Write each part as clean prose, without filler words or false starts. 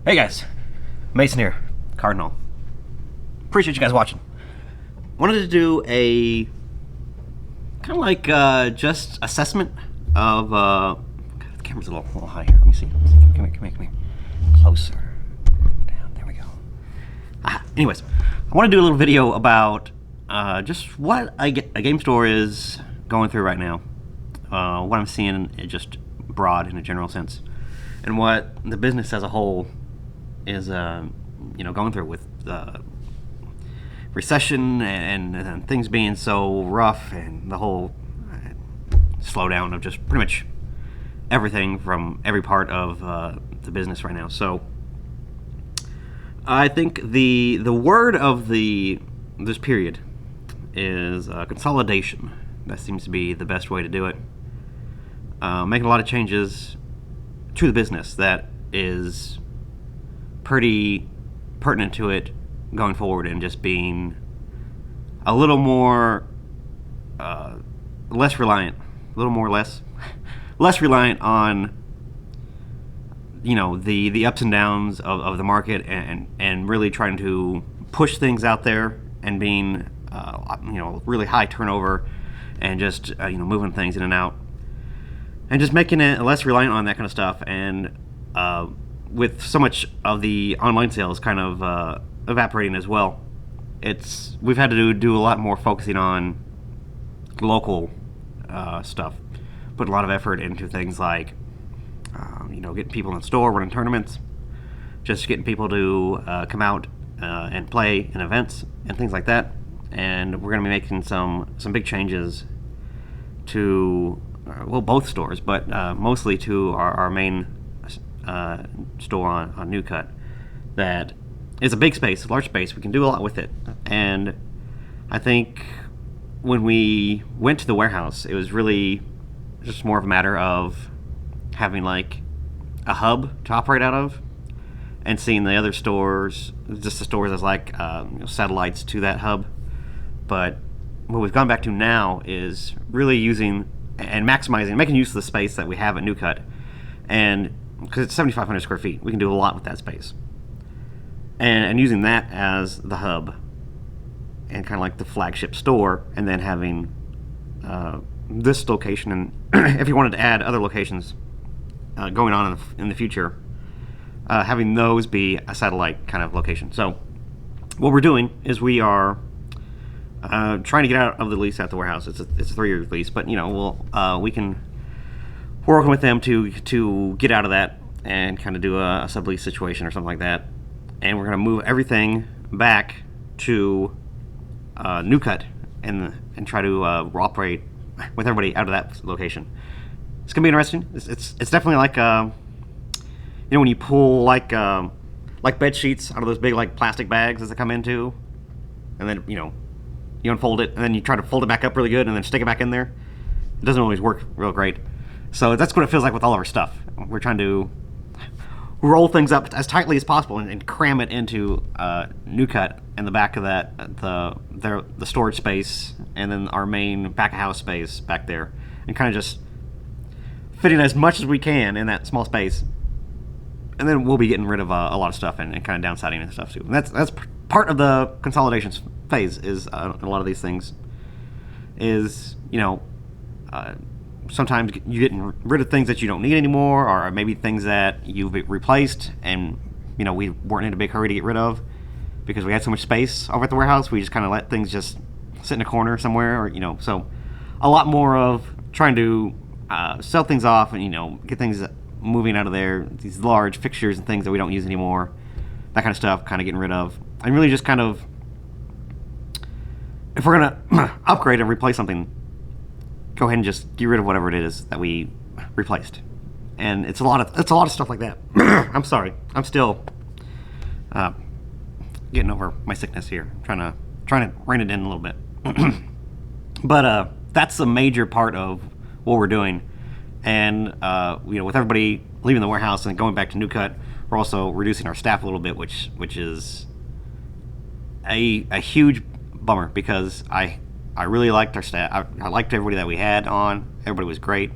Hey guys, Mason here, Cardinal. Appreciate you guys watching. Wanted to do a kind of like just assessment of. The camera's a little high here. Let me see. Come here. Closer. Down. There we go. Anyways, I want to do a little video about just what a game store is going through right now. What I'm seeing, just broad in a general sense, and what the business as a whole is going through with recession and things being so rough, and the whole slowdown of just pretty much everything from every part of the business right now. So I think the word of this period is consolidation. That seems to be the best way to do it. Making a lot of changes to the business that is pretty pertinent to it going forward, and just being a little more less reliant on the ups and downs of the market, and really trying to push things out there, and being really high turnover, and just moving things in and out, and just making it less reliant on that kind of stuff. And with so much of the online sales kind of evaporating as well, we've had to do a lot more focusing on local stuff. Put a lot of effort into things like getting people in the store, running tournaments, just getting people to come out and play in events and things like that. And we're going to be making some big changes to both stores, but mostly to our main store on New Cut. That is a big space, a large space. We can do a lot with it. And I think when we went to the warehouse, it was really just more of a matter of having like a hub to operate out of, and seeing the other stores, just the stores as like satellites to that hub. But what we've gone back to now is really using and maximizing, making use of the space that we have at New Cut. And because it's 7,500 square feet, we can do a lot with that space, and using that as the hub and kind of like the flagship store, and then having this location, and if you wanted to add other locations going on in the future, having those be a satellite kind of location. So what we're doing is we are trying to get out of the lease at the warehouse. It's a 3-year lease, but we're working with them to get out of that and kind of do a sublease situation or something like that. And we're going to move everything back to New Cut, and try to operate with everybody out of that location. It's going to be interesting. It's definitely like when you pull like bed sheets out of those big like plastic bags as they come into, and then you unfold it, and then you try to fold it back up really good, and then stick it back in there. It doesn't always work real great. So that's what it feels like with all of our stuff. We're trying to roll things up as tightly as possible, and cram it into New Cut, in the back of that, the storage space, and then our main back of house space back there, and kind of just fitting as much as we can in that small space. And then we'll be getting rid of a lot of stuff, and kind of downsizing and stuff too. And that's part of the consolidation phase. Is a lot of these things is sometimes you getting rid of things that you don't need anymore, or maybe things that you've replaced, and we weren't in a big hurry to get rid of because we had so much space over at the warehouse. We just kind of let things just sit in a corner somewhere, or so a lot more of trying to sell things off, and get things moving out of there, these large fixtures and things that we don't use anymore, that kind of stuff, kind of getting rid of. And really just kind of, if we're gonna upgrade and replace something, go ahead and just get rid of whatever it is that we replaced. And it's a lot of stuff like that. I'm sorry, I'm still getting over my sickness here. Trying to rein it in a little bit. But that's a major part of what we're doing. And with everybody leaving the warehouse and going back to New Cut, we're also reducing our staff a little bit, which is a huge bummer, because I really liked our staff. I liked everybody that we had on. Everybody was great.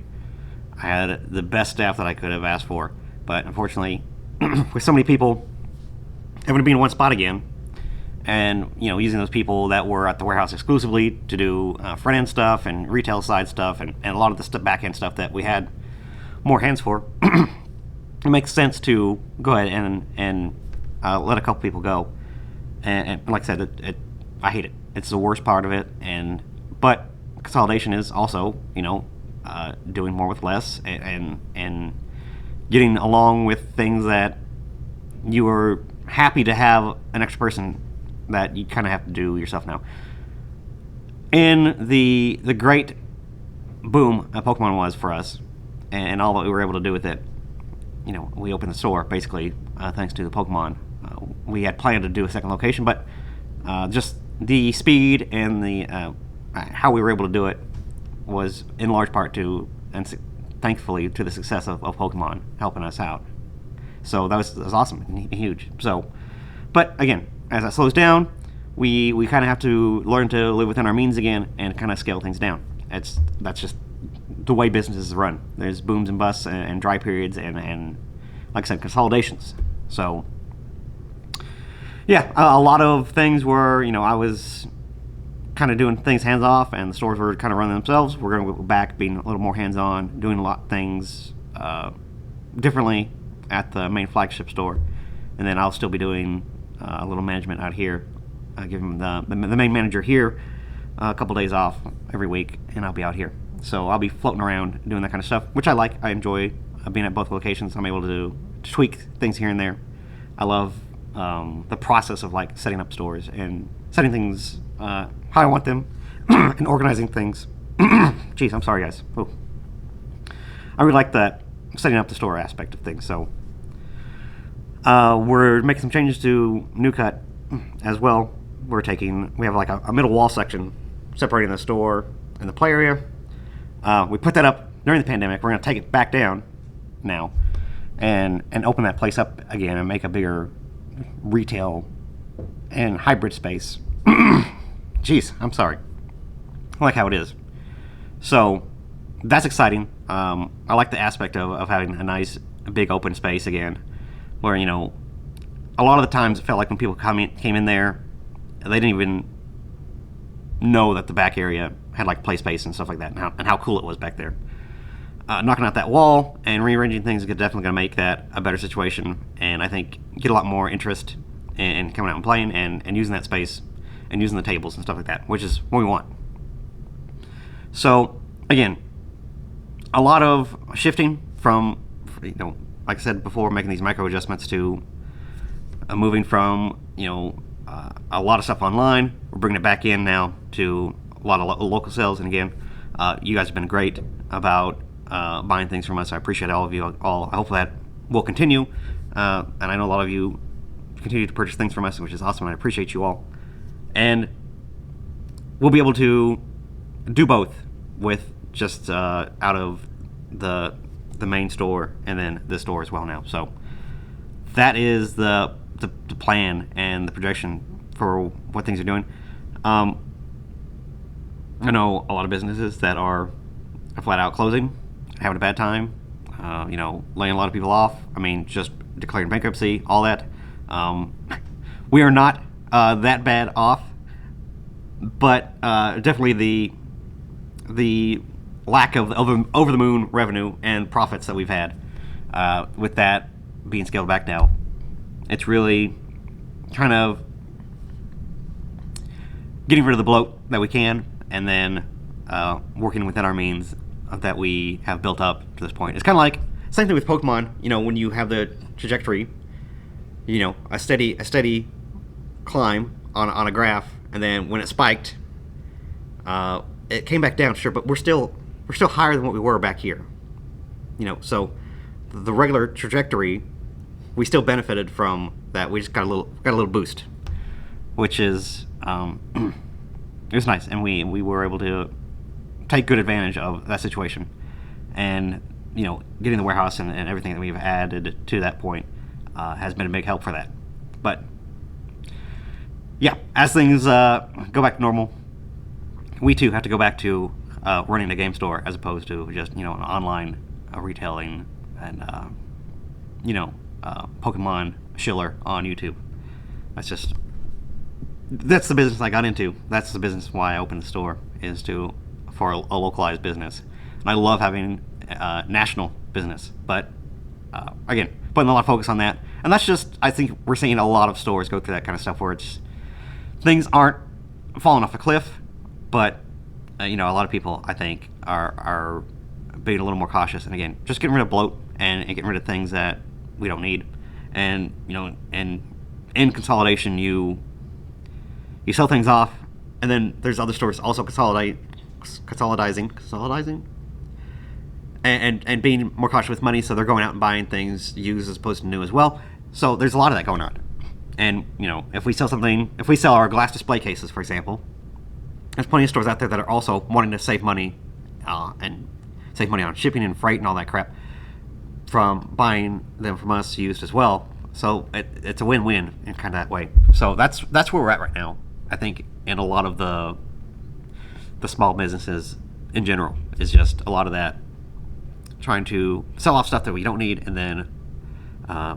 I had the best staff that I could have asked for, but unfortunately, with so many people having to be in one spot again, and using those people that were at the warehouse exclusively to do front end stuff and retail side stuff, and a lot of the back end stuff that we had more hands for, it makes sense to go ahead and let a couple people go. And like I said, I hate it. It's the worst part of it. But consolidation is also doing more with less, and getting along with things that you are happy to have an extra person that you kind of have to do yourself now. And the great boom that Pokemon was for us, and all that we were able to do with it, we opened the store basically thanks to the Pokemon. We had planned to do a second location, but just the speed and the how we were able to do it was in large part to, and thankfully, to the success of Pokemon helping us out. So that was awesome and huge. So, but again, as that slows down, we kind of have to learn to live within our means again and kind of scale things down. That's just the way businesses run. There's booms and busts and dry periods and like I said, consolidations. So yeah, a lot of things were, I was kind of doing things hands off, and the stores were kind of running themselves. We're going to go back being a little more hands on, doing a lot of things differently at the main flagship store, and then I'll still be doing a little management out here, giving the main manager here a couple days off every week, and I'll be out here. So I'll be floating around doing that kind of stuff, which I like. I enjoy being at both locations. I'm able to tweak things here and there. I love the process of like setting up stores and setting things how I want them and organizing things. Jeez, I'm sorry, guys. Ooh. I really like that setting up the store aspect of things. So we're making some changes to New Cut as well. We have like a middle wall section separating the store and the play area. We put that up during the pandemic. We're going to take it back down now and open that place up again and make a bigger retail and hybrid space. Jeez, I'm sorry. I like how it is. So that's exciting. I like the aspect of having a nice big open space again, where a lot of the times it felt like when people came in there, they didn't even know that the back area had like play space and stuff like that, and how cool it was back there. Knocking out that wall and rearranging things is definitely going to make that a better situation, and I think get a lot more interest in coming out and playing and using that space and using the tables and stuff like that, which is what we want. So again, a lot of shifting from, like I said before, making these micro adjustments to moving from a lot of stuff online. We're bringing it back in now to a lot of local sales, and again, you guys have been great about buying things from us. I appreciate all of you all. I hope that will continue, and I know a lot of you continue to purchase things from us, which is awesome. I appreciate you all, and we'll be able to do both with just out of the main store and then this store as well now. So that is the plan and the projection for what things are doing. I know a lot of businesses that are flat out closing, having a bad time, laying a lot of people off. I mean, just declaring bankruptcy, all that. We are not that bad off, but definitely the lack of over the moon revenue and profits that we've had, with that being scaled back now, it's really kind of getting rid of the bloat that we can, and then working within our means that we have built up to this point. It's kind of like same thing with Pokemon. When you have the trajectory, a steady climb on a graph, and then when it spiked, it came back down, sure, but we're still higher than what we were back here. So the regular trajectory, we still benefited from that. We just got a little boost, which is it was nice, and we were able to take good advantage of that situation, and getting the warehouse and everything that we've added to that point has been a big help for that. But yeah, as things go back to normal, we too have to go back to running a game store as opposed to just an online retailing and Pokemon Schiller on YouTube. That's the business I got into. That's the business why I opened the store, is for a localized business. And I love having national business, but again, putting a lot of focus on that. And that's just, I think we're seeing a lot of stores go through that kind of stuff where things aren't falling off a cliff, but a lot of people, I think, are being a little more cautious. And again, just getting rid of bloat and getting rid of things that we don't need. And and in consolidation, you sell things off, and then there's other stores also consolidating, and being more cautious with money. So they're going out and buying things used as opposed to new as well. So there's a lot of that going on. And if we sell our glass display cases, for example, there's plenty of stores out there that are also wanting to save money, and save money on shipping and freight and all that crap from buying them from us used as well. So it's a win-win in kind of that way. So that's where we're at right now. I think in a lot of the small businesses in general is just a lot of that, trying to sell off stuff that we don't need and then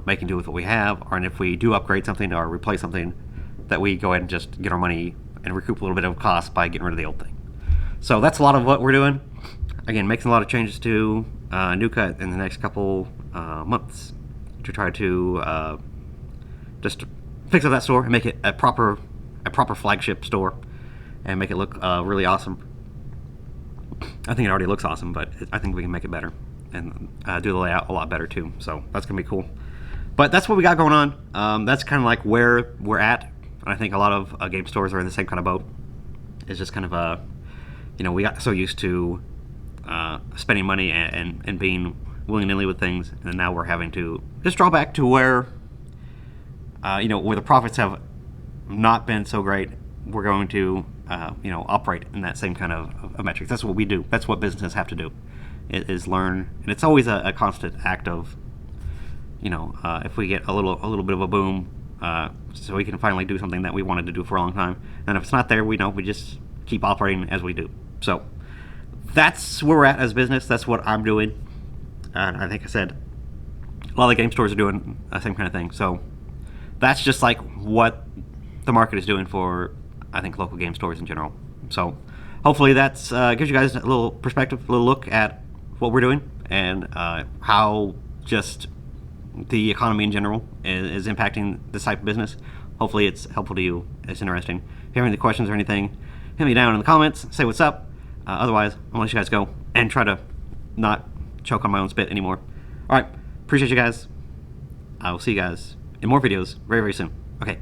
making do with what we have, or and if we do upgrade something or replace something, that we go ahead and just get our money and recoup a little bit of cost by getting rid of the old thing. So that's a lot of what we're doing. Again, making a lot of changes to New Cut in the next couple months to try to just fix up that store and make it a proper flagship store and make it look really awesome. I think it already looks awesome, but I think we can make it better and do the layout a lot better too. So that's gonna be cool. But that's what we got going on. That's kind of like where we're at, and I think a lot of game stores are in the same kind of boat. It's just kind of we got so used to spending money and being willy-nilly with things, and now we're having to just draw back to where where the profits have not been so great. We're going to operate in that same kind of metrics. That's what we do. That's what businesses have to do, is learn. And it's always a constant act of if we get a little bit of a boom, so we can finally do something that we wanted to do for a long time, and if it's not there, we just keep operating as we do. So that's where we're at as a business. That's what I'm doing. I think I said a lot of the game stores are doing the same kind of thing. So that's just like what the market is doing for, I think, local game stores in general. So hopefully that's gives you guys a little perspective, a little look at what we're doing and how just the economy in general is impacting this type of business. Hopefully it's helpful to you. It's interesting. If you have any questions or anything, hit me down in the comments, say what's up. Otherwise, I'll let you guys go and try to not choke on my own spit anymore. All right, appreciate you guys. I will see you guys in more videos very, very soon. Okay.